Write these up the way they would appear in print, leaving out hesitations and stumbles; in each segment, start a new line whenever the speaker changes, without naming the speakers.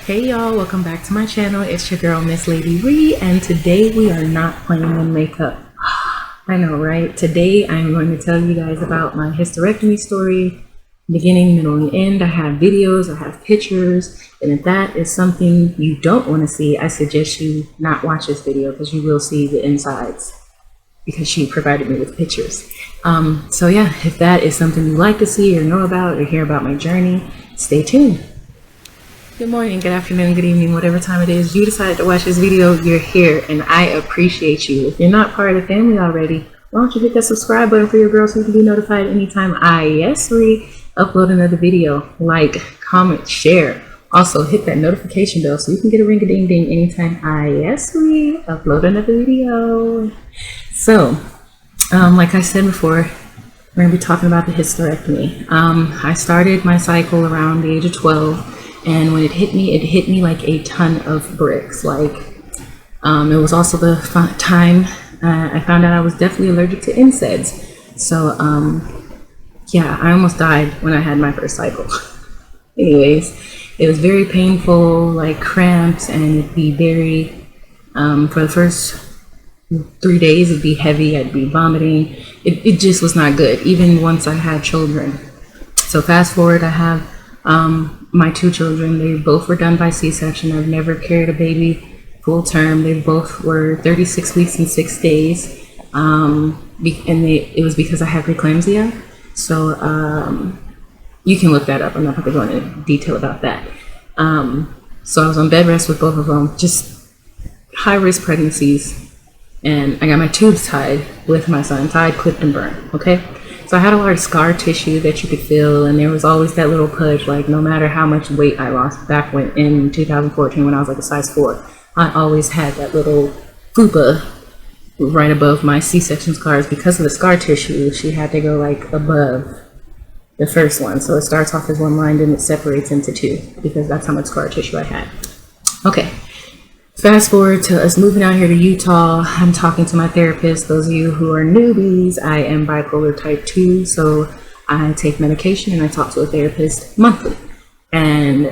Hey y'all, welcome back to my channel. It's your girl MizLadieRee, and today we are not playing in makeup. I know, right? Today I'm going to tell you guys about my hysterectomy story, beginning, middle, and end. I have videos, I have pictures, and if that is something you don't want to see, I suggest you not watch this video because you will see the insides because she provided me with pictures. So yeah, if that is something you like to see or know about or hear about my journey, stay tuned. Good morning, good afternoon, good evening, whatever time it is you decided to watch this video, you're here and I appreciate you. If you're not part of the family already, why don't you hit that subscribe button for your girl so you can be notified anytime I upload another video. Like, comment, share. Also hit that notification bell so you can get a ring-a-ding-ding anytime I upload another video. So, like I said before, we're going to be talking about the hysterectomy. I started my cycle around the age of 12. And when it hit me like a ton of bricks. Like, it was also the time I found out I was definitely allergic to NSAIDs. So, yeah, I almost died when I had my first cycle. Anyways, it was very painful, like cramps, and it'd be very, for the first 3 days, it'd be heavy, I'd be vomiting. It just was not good, even once I had children. So fast forward, I have my two children. They both were done by C-section. I've never carried a baby full term. They both were 36 weeks and 6 days. It was because I had preeclampsia. So you can look that up. I'm not going to go into detail about that. So I was on bed rest with both of them, just high risk pregnancies. And I got my tubes tied with my son, tied, clipped, and burned. Okay. So I had a lot of scar tissue that you could feel, and there was always that little pudge, like no matter how much weight I lost back in 2014 when I was like a size 4, I always had that little fupa right above my C-section scars. Because of the scar tissue, she had to go like above the first one. So it starts off as one line and it separates into two because that's how much scar tissue I had. Okay. Fast forward to us moving out here to Utah. I'm talking to my therapist. Those of you who are newbies, I am bipolar type 2, so I take medication and I talk to a therapist monthly. And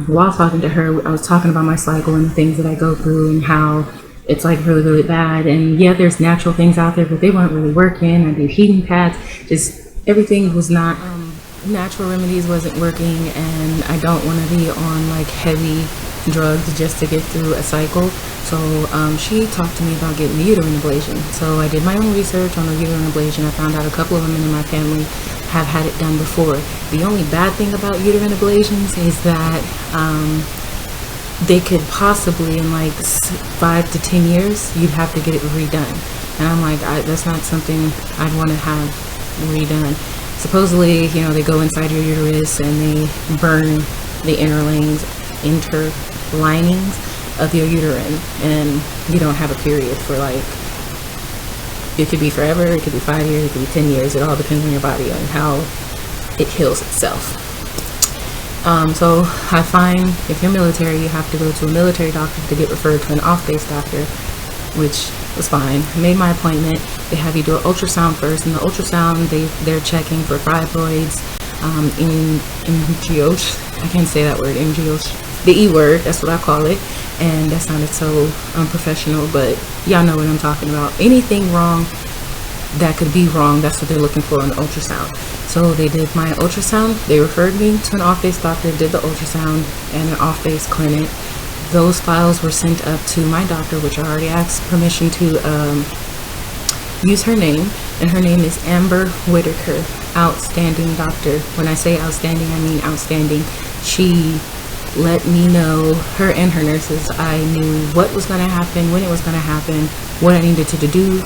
while talking to her, I was talking about my cycle and the things that I go through and how it's like really, really bad. And yeah, there's natural things out there, but they weren't really working. I do heating pads, just everything was not, natural remedies wasn't working, and I don't want to be on like heavy drugs just to get through a cycle. So she talked to me about getting the uterine ablation. So I did my own research on the uterine ablation. I found out a couple of women in my family have had it done before. The only bad thing about uterine ablations is that they could possibly, in like 5 to 10 years, you'd have to get it redone. And I'm like, that's not something I'd want to have redone. Supposedly, you know, they go inside your uterus and they burn the interlinings of your uterine, and you don't have a period for like, it could be forever, it could be 5 years, it could be 10 years. It all depends on your body and how it heals itself. So I find if you're military, you have to go to a military doctor to get referred to an off-base doctor, which was fine. I made my appointment. They have you do an ultrasound first, and the ultrasound, they're checking for fibroids, I can't say that word, the E word, that's what I call it, and that sounded so unprofessional, but y'all know what I'm talking about. Anything wrong that could be wrong, that's what they're looking for in the ultrasound. So they did my ultrasound, they referred me to an off-base doctor, did the ultrasound and an off-base clinic. Those files were sent up to my doctor, which I already asked permission to use her name, and her name is Amber Whitaker. Outstanding doctor. When I say outstanding, I mean outstanding. She let me know, her and her nurses, I knew what was going to happen, when it was going to happen, what I needed to do,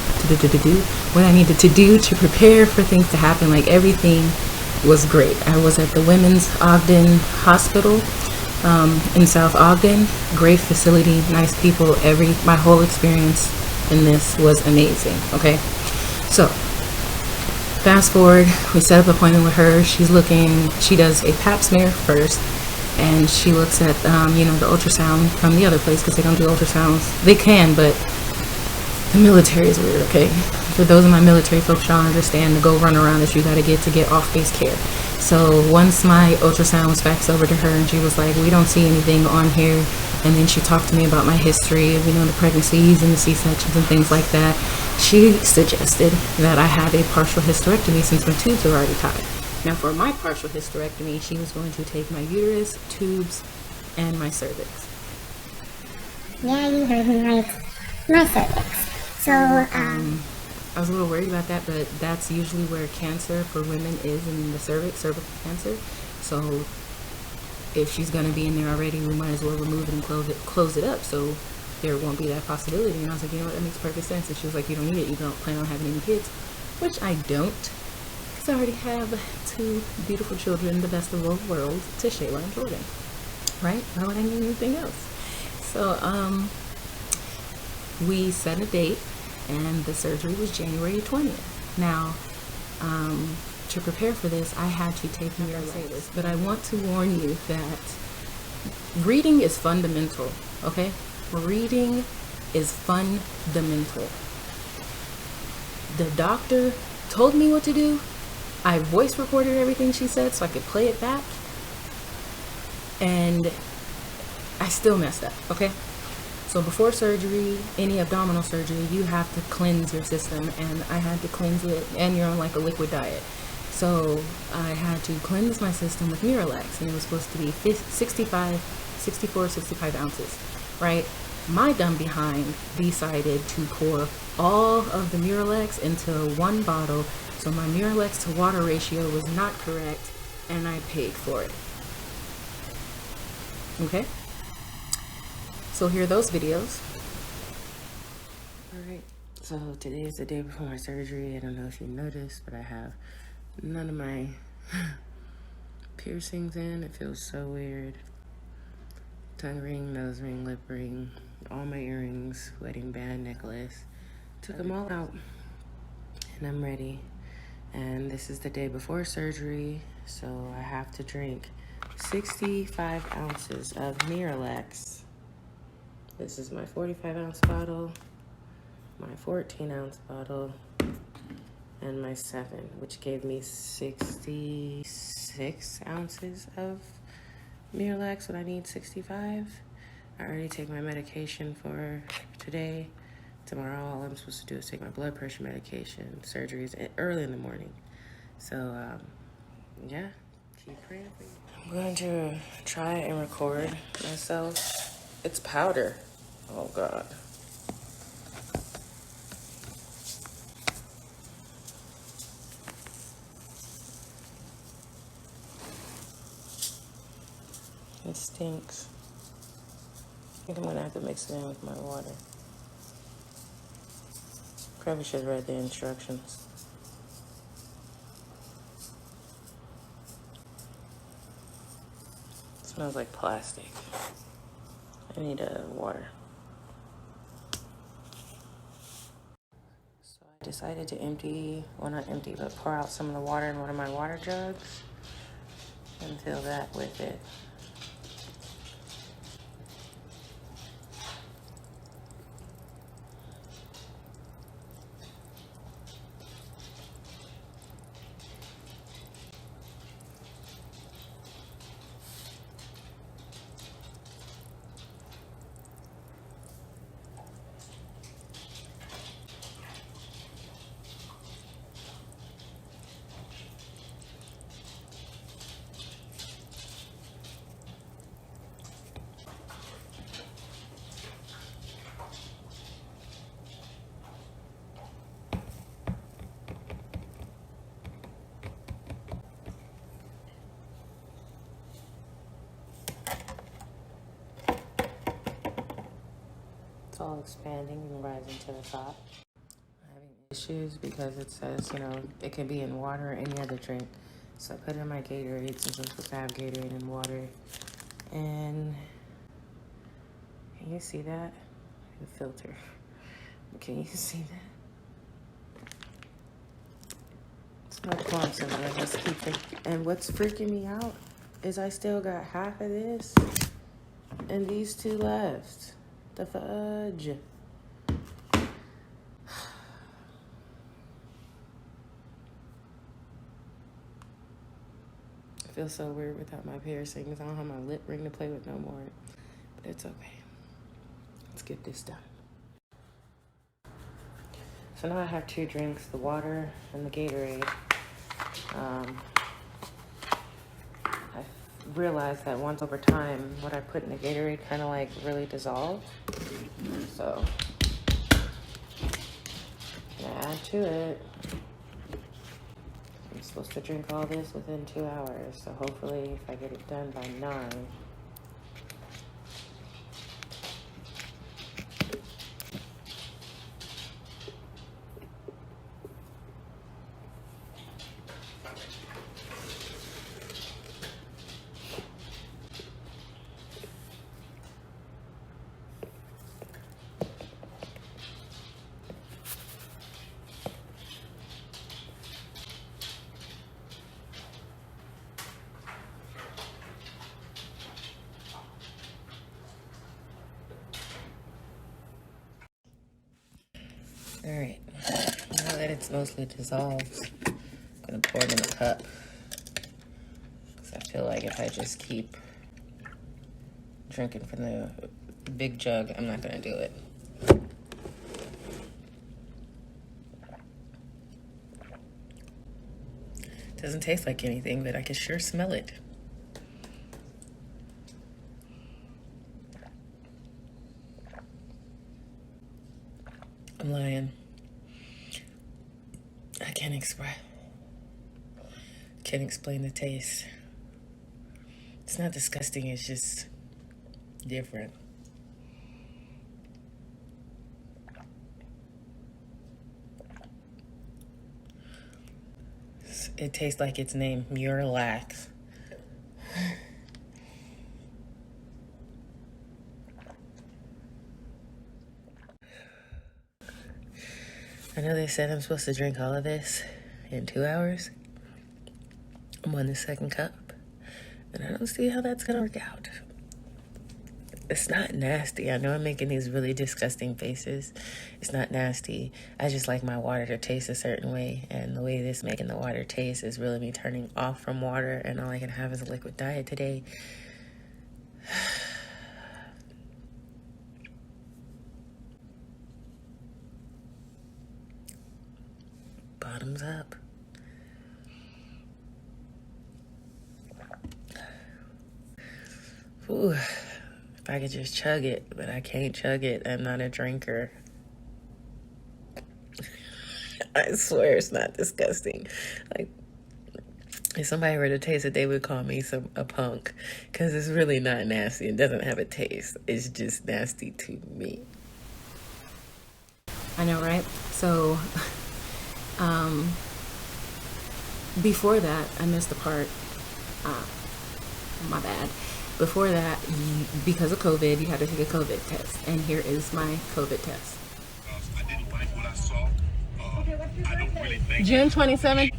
what I needed to do to prepare for things to happen. Like, everything was great. I was at the Women's Ogden Hospital in South Ogden. Great facility, nice people. My whole experience in this was amazing. Okay, so fast forward, we set up an appointment with her. She does a pap smear first, and she looks at, you know, the ultrasound from the other place, because they don't do ultrasounds. They can, but the military is weird, okay? For those of my military folks, y'all understand the go run around that you got to get off-base care. So once my ultrasound was faxed over to her and she was like, we don't see anything on here. And then she talked to me about my history of, the pregnancies and the C-sections and things like that. She suggested that I have a partial hysterectomy since my tubes are already tied. Now for my partial hysterectomy, she was going to take my uterus, tubes, and my cervix.
Yeah, you heard me right. My cervix. So,
I was a little worried about that, but that's usually where cancer for women is, in the cervix, cervical cancer. So if she's going to be in there already, we might as well remove it and close it up so there won't be that possibility. And I was like, you know what, that makes perfect sense. And she was like, you don't need it, you don't plan on having any kids, which I don't, because I already have 2 beautiful children, the best of both worlds, to Shayla and Jordan, right? Why would I need anything else? So we set a date, and the surgery was January 20th. Now, to prepare for this, I had to take Miralax, but I want to warn you that reading is fundamental, okay? Reading is fundamental. The doctor told me what to do. I voice recorded everything she said so I could play it back, and I still messed up, okay? So before surgery, any abdominal surgery, you have to cleanse your system, and I had to cleanse it, and you're on like a liquid diet. So I had to cleanse my system with Miralax, and it was supposed to be 65 ounces, right? My dumb behind decided to pour all of the Miralax into 1 bottle, so my Miralax to water ratio was not correct, and I paid for it. Okay? So here are those videos. Alright, so today is the day before my surgery. I don't know if you noticed, but I have none of my piercings in. It feels so weird. Tongue ring, nose ring, lip ring, all my earrings, wedding band, necklace. Took them all out, and I'm ready. And this is the day before surgery, so I have to drink 65 ounces of Miralax. This is my 45-ounce bottle, my 14-ounce bottle, and my 7, which gave me 66 ounces of Miralax when I need 65. I already take my medication for today. Tomorrow, all I'm supposed to do is take my blood pressure medication. Surgery is early in the morning. So, yeah, keep praying for me. I'm going to try and record myself. It's powder. Oh, God. It stinks. I think I'm going to have to mix it in with my water. Probably should have read the instructions. It smells like plastic. I need water. So I decided to pour out some of the water in one of my water jugs and fill that with it. It's all expanding and rising to the top. I'm having issues because it says, it can be in water or any other drink. So I put in my Gatorade since I'm supposed to have Gatorade and water. And can you see that? The filter. Can you see that? It's not pouring somewhere. Let's keep it. And what's freaking me out is I still got half of this and these 2 left. The fudge. feel so weird without my piercings. I don't have my lip ring to play with no more. But it's okay. Let's get this done. So now I have 2 drinks, the water and the Gatorade. I realized that once over time, what I put in the Gatorade kind of like really dissolved. So, gonna add to it. I'm supposed to drink all this within 2 hours. So hopefully if I get it done by 9. All right, now that it's mostly dissolved, I'm gonna pour it in a cup. Because I feel like if I just keep drinking from the big jug, I'm not gonna do it. Doesn't taste like anything, but I can sure smell it. I'm lying. I can't explain the taste. It's not disgusting, it's just different. It tastes like its name, Muralax. I know they said I'm supposed to drink all of this in 2 hours. I'm on the 2nd cup, and I don't see how that's gonna work out. It's not nasty. I know I'm making these really disgusting faces. It's not nasty. I just like my water to taste a certain way, and the way this making the water taste is really me turning off from water, and all I can have is a liquid diet today. Bottoms up. Ooh, if I could just chug it, but I can't chug it. I'm not a drinker. I swear it's not disgusting. Like, if somebody were to taste it, they would call me a punk, because it's really not nasty. It doesn't have a taste. It's just nasty to me. I know, right? So, before that, I missed the part. My bad. Before that, because of COVID, you had to take a COVID test. And here is my COVID test.
I didn't like what I saw. I don't really think
June 27th.
Okay,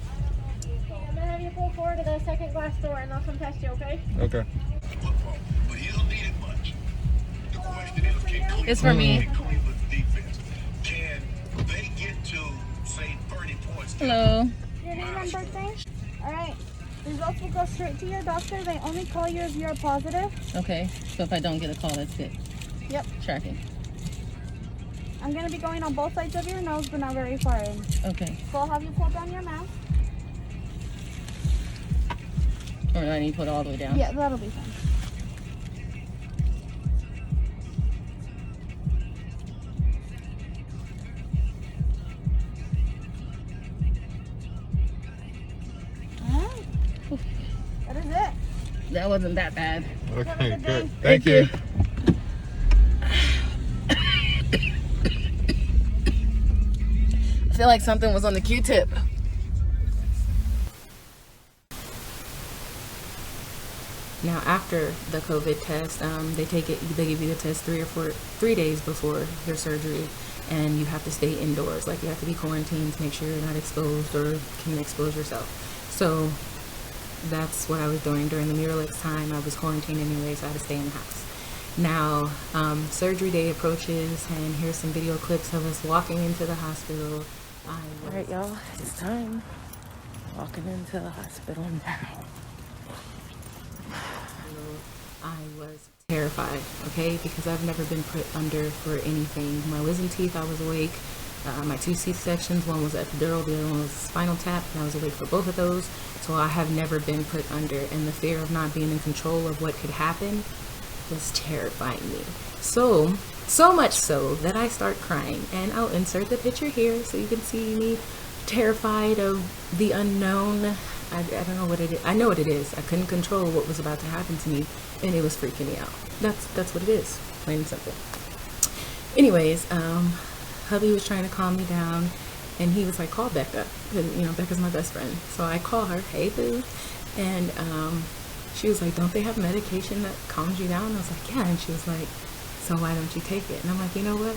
I'm gonna have you pull forward to the 2nd glass door and they'll come test you, okay?
Okay. Football, but he don't need it much. The question is, can Cleveland,
It's for me.
Cleveland's defense, can they get to, say, 30 points?
Hello.
Your name and birthday? Alright. Results will go straight to your doctor. They only call you if you're positive.
Okay, so if I don't get a call, that's it.
Yep.
Tracking.
I'm gonna be going on both sides of your nose, but not very far in.
Okay.
So I'll have you pull down your mask.
Or do I need to put it all the way down?
Yeah, that'll be fine. Alright. That is it.
That wasn't that bad.
Okay, good.
Thank you. I feel like something was on the Q-tip. Now, after the COVID test, they give you the test 3 days before your surgery, and you have to stay indoors. Like, you have to be quarantined to make sure you're not exposed or can expose yourself. So that's what I was doing during the Muralax time. I was quarantined anyway, so I had to stay in the house. Now, surgery day approaches, and here's some video clips of us walking into the hospital. All right, y'all, it's time. Walking into the hospital now. I was terrified, okay, because I've never been put under for anything. My wisdom teeth, I was awake. My 2 C-sections, one was epidural, the other one was spinal tap, and I was awake for both of those. So I have never been put under, and the fear of not being in control of what could happen was terrifying me. So much so that I start crying, and I'll insert the picture here so you can see me terrified of the unknown. I don't know what it is. I know what it is. I couldn't control what was about to happen to me, and it was freaking me out. That's what it is, plain and simple. Anyways, hubby was trying to calm me down, and he was like, call Becca, because, you know, Becca's my best friend. So I call her, hey boo, and she was like, don't they have medication that calms you down? I was like, yeah. And she was like, so why don't you take it? And I'm like, you know what,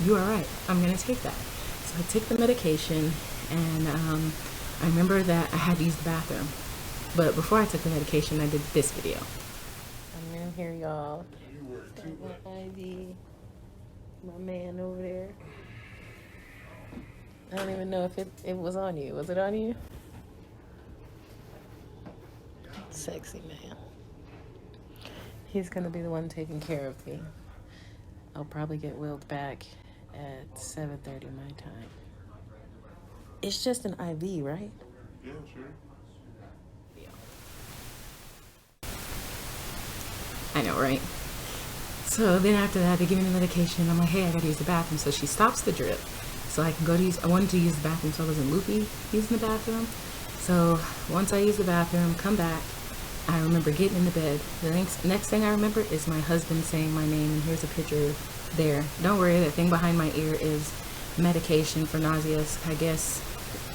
you are right, I'm gonna take that. So I took the medication, and I remember that I had to use the bathroom, but before I took the medication, I did this video. I'm in here, y'all. Ivy, my man over there. I don't even know if it was on you. Was it on you? Sexy man. He's gonna be the one taking care of me. I'll probably get wheeled back at 7:30 my time. It's just an IV, right?
Yeah, sure.
I know, right? So then after that, they give me the medication. I'm like, hey, I gotta use the bathroom. So she stops the drip so I can go to use. I wanted to use the bathroom so I wasn't loopy using the bathroom. So once I use the bathroom, come back, I remember getting in the bed. The next thing I remember is my husband saying my name, and here's a picture there. Don't worry, that thing behind my ear is medication for nausea. I guess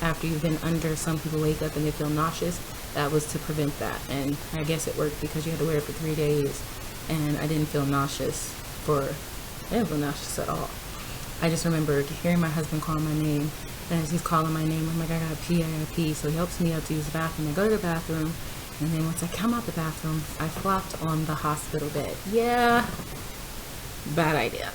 after you've been under, some people wake up and they feel nauseous. That was to prevent that, and I guess it worked because you had to wear it for 3 days, and I didn't feel nauseous I didn't feel nauseous at all. I just remember hearing my husband call my name, and as he's calling my name, I'm like, I gotta pee. So he helps me up to use the bathroom. I go to the bathroom, and then once I come out the bathroom, I flopped on the hospital bed. Yeah, bad idea.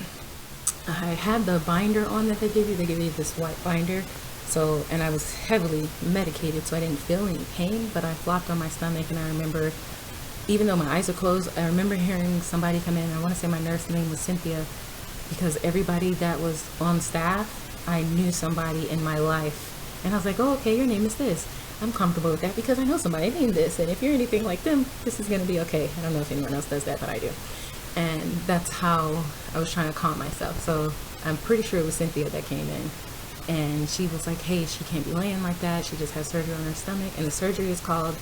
I had the binder on that they give you. They give you this white binder. So, and I was heavily medicated, so I didn't feel any pain, but I flopped on my stomach, and I remember, even though my eyes are closed, I remember hearing somebody come in. I want to say my nurse name was Cynthia, because everybody that was on staff, I knew somebody in my life. And I was like, oh, okay, your name is this. I'm comfortable with that because I know somebody named this, and if you're anything like them, this is going to be okay. I don't know if anyone else does that, but I do. And that's how I was trying to calm myself. So I'm pretty sure it was Cynthia that came in. And she was like, hey, she can't be laying like that. She just has surgery on her stomach. And the surgery is called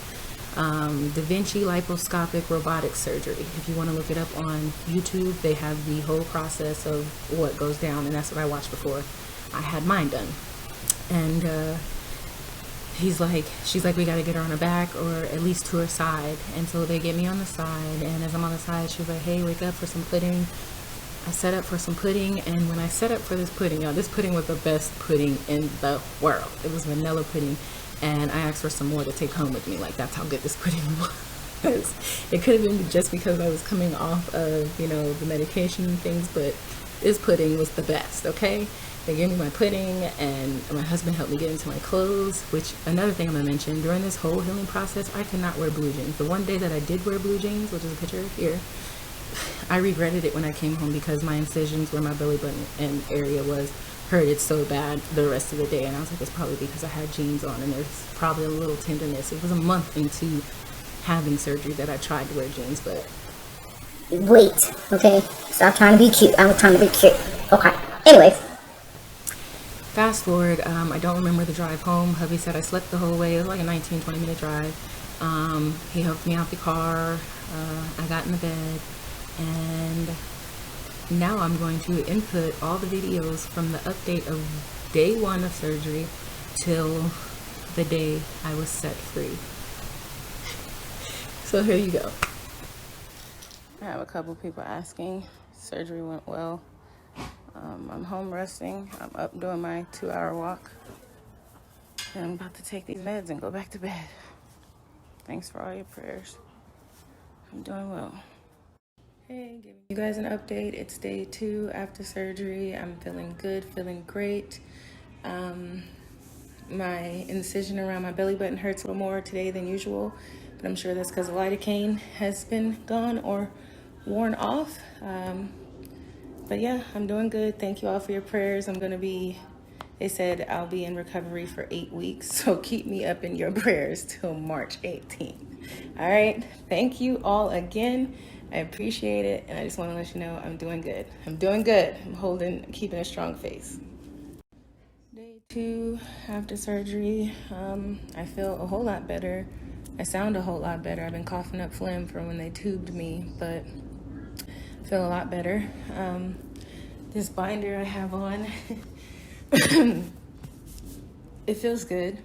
Da Vinci Liposcopic Robotic Surgery. If you want to look it up on YouTube, they have the whole process of what goes down. And that's what I watched before I had mine done. And she's like, we got to get her on her back or at least to her side. And so they get me on the side. And as I'm on the side, she was like, hey, wake up for some pudding. I set up for some pudding, and when I set up for this pudding, y'all, this pudding was the best pudding in the world. It was vanilla pudding, and I asked for some more to take home with me. Like, that's how good this pudding was. It could have been just because I was coming off of, you know, the medication and things, but this pudding was the best, okay? They gave me my pudding, and my husband helped me get into my clothes, which, another thing I'm going to mention, during this whole healing process, I could not wear blue jeans. The one day that I did wear blue jeans, which is a picture here, I regretted it when I came home because my incisions where my belly button and area was hurted so bad the rest of the day, and I was like, it's probably because I had jeans on and there's probably a little tenderness. It was a month into having surgery that I tried to wear jeans, but
Wait, okay? Stop trying to be cute. I was trying to be cute. Okay. Anyways.
fast forward, I don't remember the drive home. Hubby said I slept the whole way. It was like a 19-20 minute drive. He helped me out the car. I got in the bed. And now I'm going to input all the videos from the update of day 1 of surgery till the day I was set free. So here you go. I have a couple people asking. Surgery went well. I'm home resting. I'm up doing my 2-hour walk. And I'm about to take these meds and go back to bed. Thanks for all your prayers. I'm doing well. Hey, giving you guys an update. It's day 2 after surgery. I'm feeling good, feeling great. My incision around my belly button hurts a little more today than usual. but I'm sure that's because the lidocaine has been gone or worn off. But yeah, I'm doing good. Thank you all for your prayers. They said I'll be in recovery for 8 weeks, so keep me up in your prayers till March 18th. All right, thank you all again. I appreciate it, and I just want to let you know I'm doing good. I'm doing good. I'm keeping a strong face. Day 2 after surgery, I feel a whole lot better. I sound a whole lot better. I've been coughing up phlegm from when they tubed me, but I feel a lot better. This binder I have on, it feels good.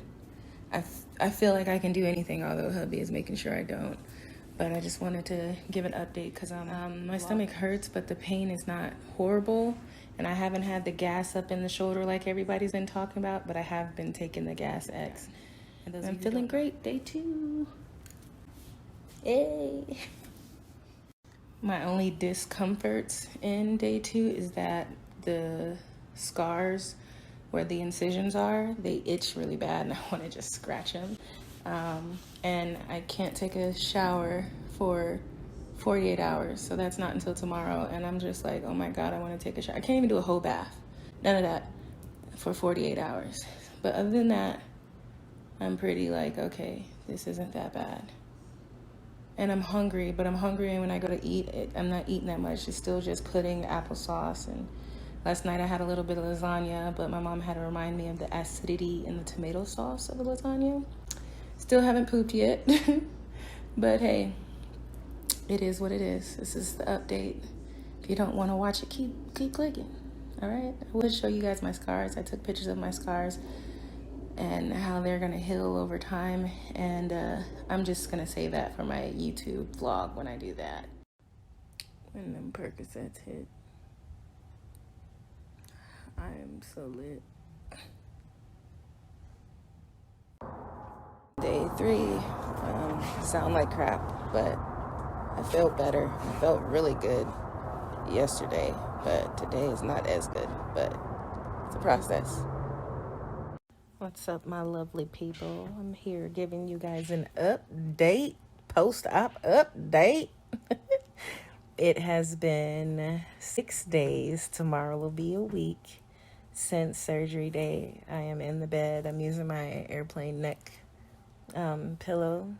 I feel like I can do anything, although hubby is making sure I don't. But I just wanted to give an update because my stomach hurts, but the pain is not horrible. And I haven't had the gas up in the shoulder like everybody's been talking about, but I have been taking the Gas X. And I'm feeling great. Day 2. Yay. My only discomforts in day 2 is that the scars where the incisions are, they itch really bad and I want to just scratch them. And I can't take a shower for 48 hours, so that's not until tomorrow. And I'm just like, oh my God, I want to take a shower. I can't even do a whole bath, none of that, for 48 hours. But other than that, I'm pretty like, okay, this isn't that bad. And I'm hungry, but I'm hungry, and when I go to eat, I'm not eating that much. It's still just pudding, applesauce, and last night I had a little bit of lasagna, but my mom had to remind me of the acidity in the tomato sauce of the lasagna. Still haven't pooped yet, but hey, it is what it is. This is the update. If you don't want to watch it, keep clicking. All right, I will show you guys my scars. I took pictures of my scars and how they're gonna heal over time, and I'm just gonna save that for my YouTube vlog when I do that. When them Percocets hit, I am so lit. Day 3, sound like crap, but I felt better. I felt really good yesterday, but today is not as good, but it's a process. What's up, my lovely people? I'm here giving you guys an update, post-op update. It has been 6 days. Tomorrow will be a week since surgery day. I am in the bed. I'm using my airplane neck pillow.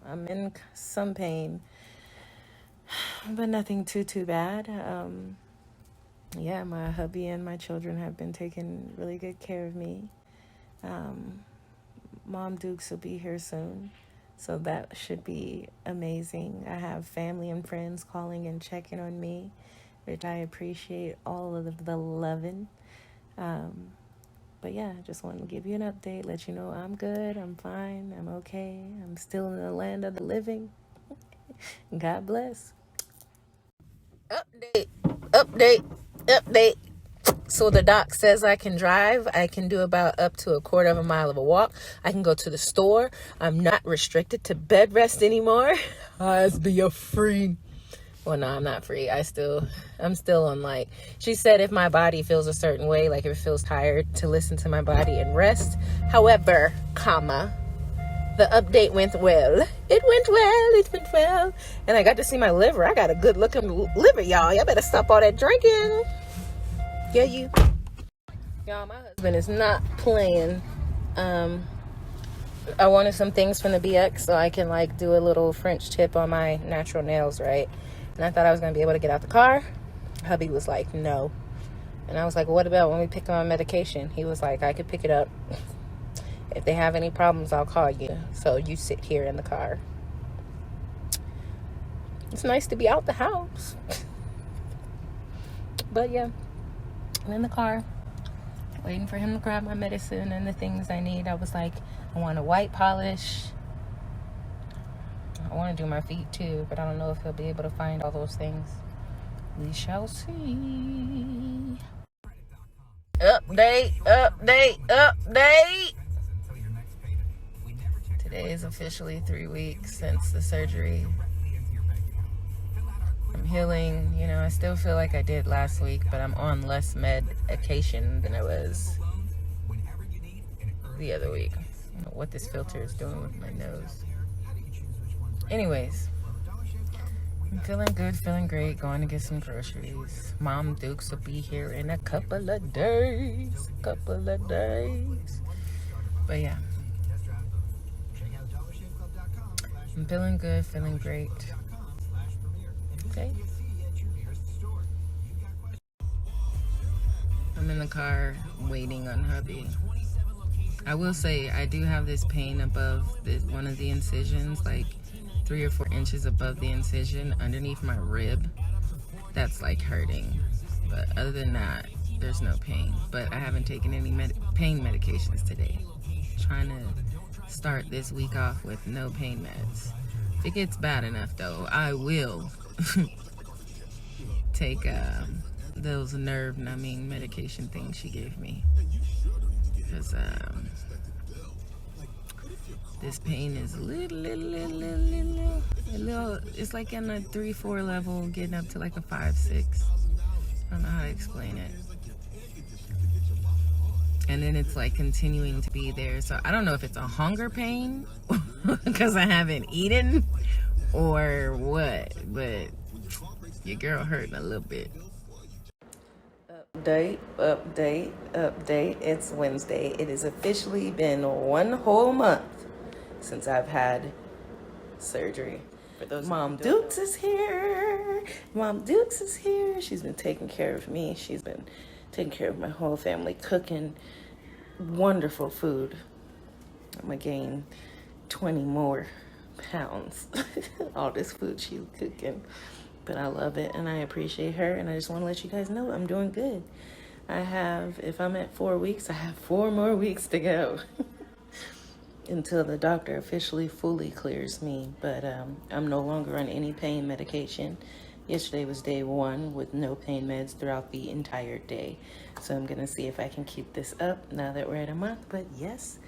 I'm in some pain, but nothing too bad. Yeah, my hubby and my children have been taking really good care of me. Mom Dukes will be here soon, so that should be amazing. I have family and friends calling and checking on me, which I appreciate all of the loving. But yeah, just wanted to give you an update, let you know I'm good, I'm fine, I'm okay, I'm still in the land of the living. God bless. Update. So the doc says I can drive. I can do about up to a quarter of a mile of a walk. I can go to the store. I'm not restricted to bed rest anymore. I be a free. Well, no, I'm not free. I'm still on, like, she said if my body feels a certain way, like if it feels tired, to listen to my body and rest. However, the update went well. It went well. And I got to see my liver. I got a good looking liver, y'all. Y'all better stop all that drinking. Yeah, you. Y'all, my husband is not playing. I wanted some things from the BX so I can, like, do a little French tip on my natural nails, right? And I thought I was going to be able to get out the car. Hubby was like, no. And I was like, well, what about when we pick up my medication? He was like, I could pick it up. If they have any problems, I'll call you. So you sit here in the car. It's nice to be out the house. But yeah, I'm in the car, waiting for him to grab my medicine and the things I need. I was like, I want a white polish. I want to do my feet too, but I don't know if he'll be able to find all those things. We shall see. Update. Today is officially 3 weeks since the surgery. I'm healing. You know, I still feel like I did last week, but I'm on less medication than I was the other week. I don't know what this filter is doing with my nose. Anyways, I'm feeling good, feeling great, going to get some groceries. Mom Dukes will be here in a couple of days. But yeah, I'm feeling good, feeling great. Okay. I'm in the car waiting on hubby. I will say I do have this pain above one of the incisions, like 3 or 4 inches above the incision underneath my rib. That's like hurting. But other than that, there's no pain. But I haven't taken any pain medications today. Trying to start this week off with no pain meds. If it gets bad enough though, I will take those nerve numbing medication things she gave me. Because this pain is a little, it's like in a 3-4 level, getting up to like a 5-6. I don't know how to explain it. And then it's like continuing to be there. So I don't know if it's a hunger pain because I haven't eaten or what, but your girl hurting a little bit. Update. It's Wednesday. It has officially been 1 whole month since I've had surgery. Mom Dukes is here. She's been taking care of me. She's been taking care of my whole family, cooking wonderful food. I'm gonna gain 20 more pounds. All this food she's cooking. But I love it and I appreciate her, and I just want to let you guys know I'm doing good. If I'm at 4 weeks, I have 4 more weeks to go until the doctor officially fully clears me. But I'm no longer on any pain medication. Yesterday was day 1 with no pain meds throughout the entire day. So I'm going to see if I can keep this up now that we're at a month. But yes,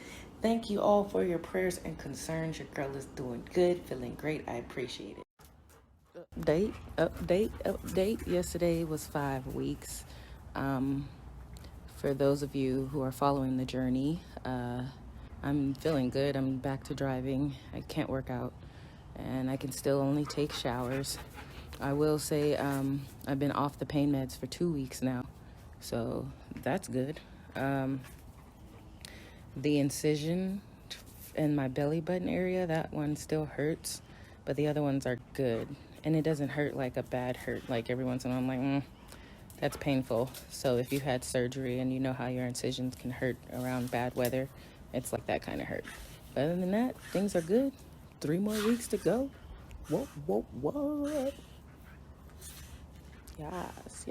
thank you all for your prayers and concerns. Your girl is doing good, feeling great. I appreciate it. Update. Yesterday was 5 weeks. For those of you who are following the journey, I'm feeling good. I'm back to driving. I can't work out, and I can still only take showers. I will say I've been off the pain meds for 2 weeks now, so that's good. The incision in my belly button area, that one still hurts, but the other ones are good. And it doesn't hurt like a bad hurt. Like every once in a while, I'm like, that's painful. So if you've had surgery and you know how your incisions can hurt around bad weather, it's like that kind of hurt. But other than that, things are good. 3 more weeks to go. What? Yes.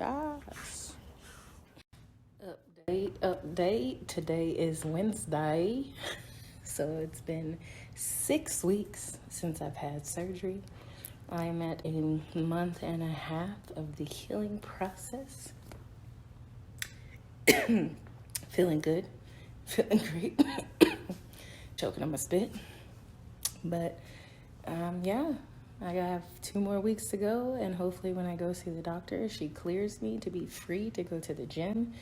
Update. Today is Wednesday. So it's been 6 weeks since I've had surgery. I'm at a month and a half of the healing process. Feeling good, feeling great. Choking on my spit. But yeah, I have 2 more weeks to go, and hopefully when I go see the doctor, she clears me to be free to go to the gym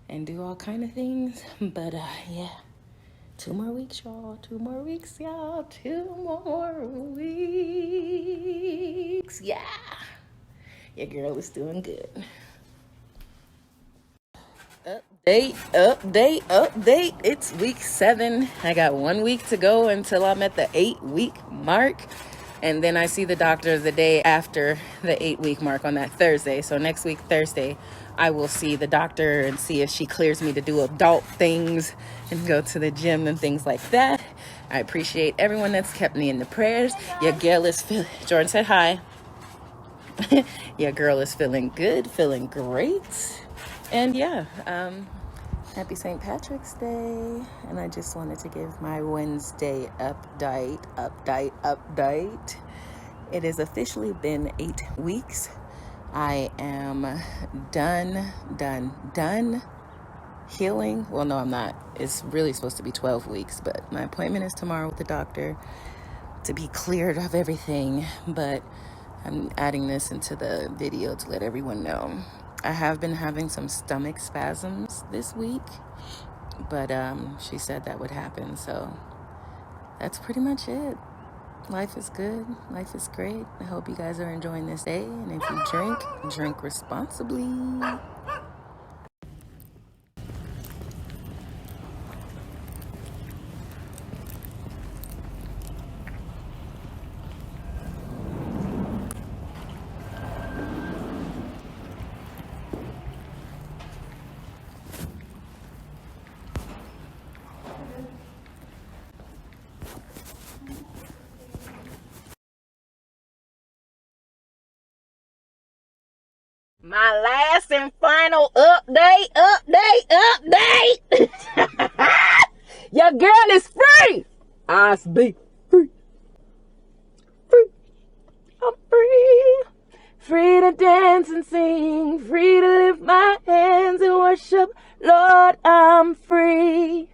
and do all kind of things. But yeah. 2 more weeks, y'all. 2 more weeks, y'all. 2 more weeks. Yeah. Your girl is doing good. Update. It's week 7. I got 1 week to go until I'm at the 8-week mark. And then I see the doctor the day after the 8-week mark on that Thursday. So next week, Thursday, I will see the doctor and see if she clears me to do adult things and go to the gym and things like that. I appreciate everyone that's kept me in the prayers. Your girl is feeling... Jordan said hi. Your girl is feeling good, feeling great. And yeah, happy St. Patrick's Day. And I just wanted to give my Wednesday update. It has officially been 8 weeks. I am done healing. Well, no, I'm not. It's really supposed to be 12 weeks, but my appointment is tomorrow with the doctor to be cleared of everything. But I'm adding this into the video to let everyone know. I have been having some stomach spasms this week, but she said that would happen, so that's pretty much it. Life is good. Life is great. I hope you guys are enjoying this day. And if you drink, drink responsibly.
My last and final update. Your girl is free. I be free. I'm free. Free to dance and sing. Free to lift my hands and worship. Lord, I'm free.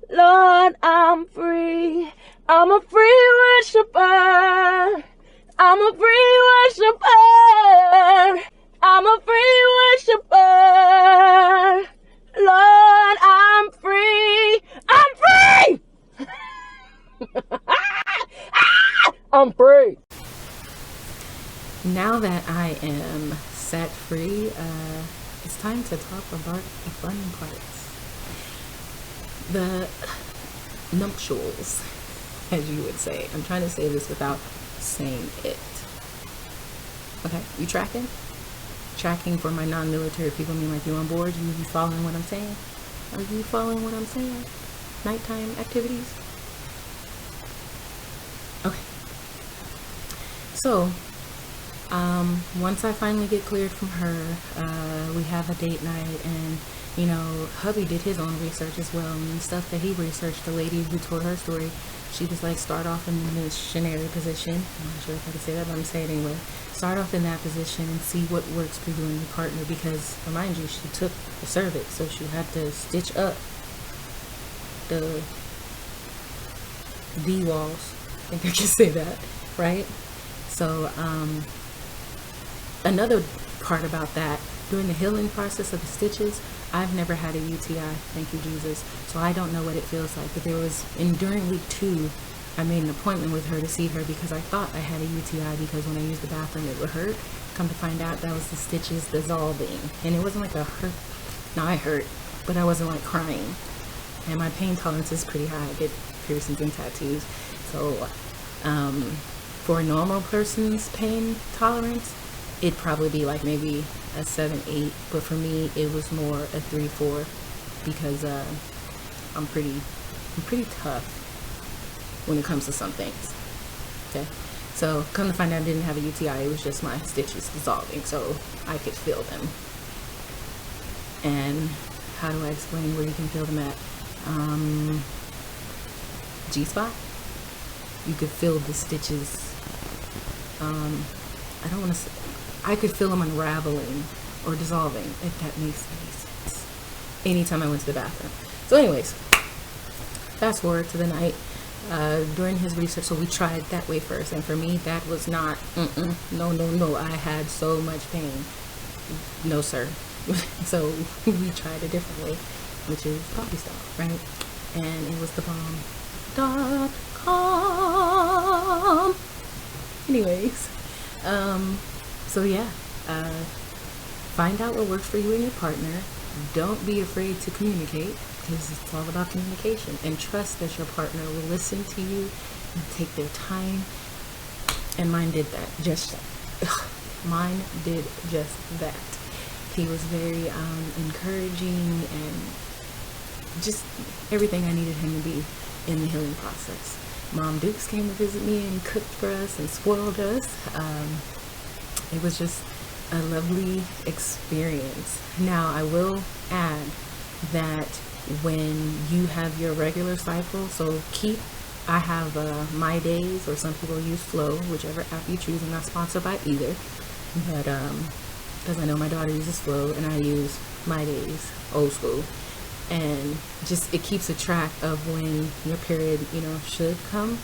Lord, I'm free. I'm a free worshiper. I'm a free worshiper. I'm a free worshiper. Lord, I'm free. I'm free. I'm free.
Now that I am set free, it's time to talk about the fun parts. The nuptials, as you would say. I'm trying to say this without saying it. Okay, you tracking? Tracking for my non-military people, mean like you on board? You following what I'm saying? Are you following what I'm saying? Nighttime activities? Okay. So, once I finally get cleared from her, we have a date night, and you know, hubby did his own research as well, and stuff that he researched. The lady who told her story, she was like, start off in the missionary position. I'm not sure if I can say that, but I'm saying it anyway. Start off in that position and see what works for you and your partner, because remind you, she took the cervix, so she had to stitch up the D walls. I think I can say that, right? So, another part about that, during the healing process of the stitches, I've never had a UTI, thank you Jesus, so I don't know what it feels like. But there was, during week 2, I made an appointment with her to see her because I thought I had a UTI, because when I used the bathroom it would hurt. Come to find out, that was the stitches dissolving, and it wasn't like a hurt. No, I hurt, but I wasn't like crying, and my pain tolerance is pretty high. I get piercings and tattoos, so for a normal person's pain tolerance, it'd probably be like maybe a 7-8, but for me it was more a 3-4, because I'm pretty tough when it comes to some things. Okay, so come to find out, I didn't have a UTI. It was just my stitches dissolving, so I could feel them. And how do I explain where you can feel them at? G-spot. You could feel the stitches. I don't want to say, I could feel them unraveling or dissolving, if that makes any sense, anytime I went to the bathroom. So anyways, fast forward to the night, during his research, so we tried that way first, and for me, that was not, no, I had so much pain. No, sir. So we tried a different way, which is Poppy style, right? And it was the bomb.com. Anyways, so yeah, find out what works for you and your partner. Don't be afraid to communicate, because it's all about communication, and trust that your partner will listen to you and take their time. And mine did that. Mine did just that. He was very encouraging, and just everything I needed him to be in the healing process. Mom Dukes came to visit me and cooked for us and spoiled us. It was just a lovely experience. Now, I will add that when you have your regular cycle, so I have My Days, or some people use Flow, whichever app you choose. I'm not sponsored by either, but because I know my daughter uses Flow and I use My Days, old school. And just, it keeps a track of when your period, should come.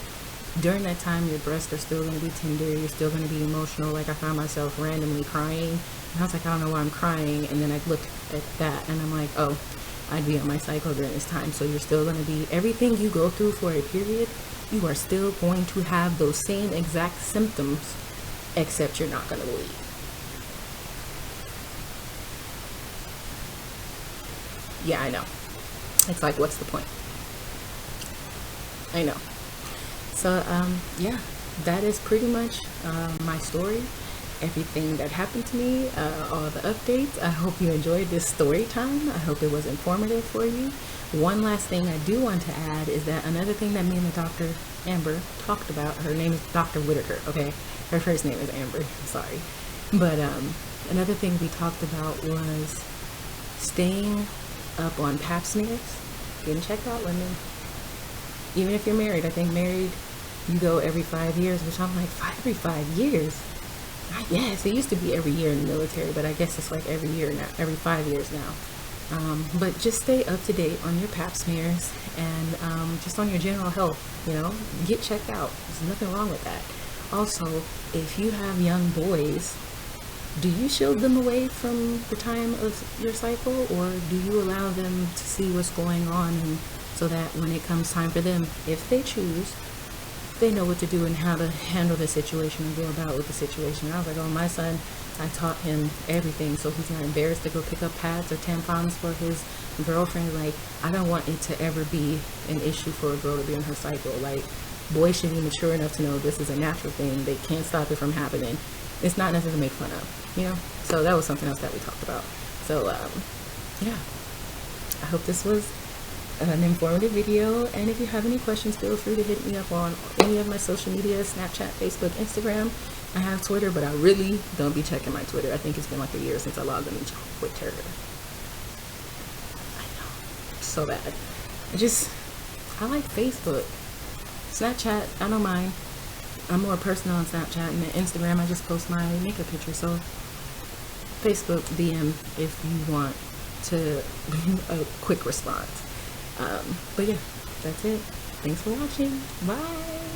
During that time, your breasts are still going to be tender, you're still going to be emotional. Like, I found myself randomly crying, and I was like, I don't know why I'm crying. And then I looked at that and I'm like, oh, I'd be on my cycle during this time. So you're still going to be, everything you go through for a period, you are still going to have those same exact symptoms, except you're not going to bleed. Yeah, I know. It's like, what's the point? I know. So, yeah, that is pretty much my story. Everything that happened to me, all the updates. I hope you enjoyed this story time. I hope it was informative for you. One last thing I do want to add is that another thing that me and the Dr. Amber talked about, her name is Dr. Whitaker, okay? Her first name is Amber, I'm sorry. But another thing we talked about was staying up on pap smears, getting checked out, women. Even if you're married, I think married, you go every 5 years, which I'm like, every 5 years? Yes, it used to be every year in the military, but I guess it's like every year now, every 5 years now. But just stay up to date on your pap smears and just on your general health, you know, get checked out. There's nothing wrong with that. Also, if you have young boys, do you shield them away from the time of your cycle, or do you allow them to see what's going on, and so that when it comes time for them, if they choose, they know what to do and how to handle the situation and go about with the situation? I was like, oh, my son, I taught him everything so he's not embarrassed to go pick up pads or tampons for his girlfriend. Like, I don't want it to ever be an issue for a girl to be on her cycle. Like, boys should be mature enough to know this is a natural thing. They can't stop it from happening. It's not nothing to make fun of, you know? So that was something else that we talked about. So, yeah, I hope this was an informative video, and if you have any questions, feel free to hit me up on any of my social media, Snapchat, Facebook, Instagram. I have Twitter, but I really don't be checking my Twitter. I think it's been like a year since I logged into Twitter. I know, so bad. I like Facebook. Snapchat, I don't mind. I'm more personal on Snapchat, and then Instagram, I just post my makeup picture. So Facebook DM if you want to a quick response. But yeah, that's it. Thanks for watching. Bye.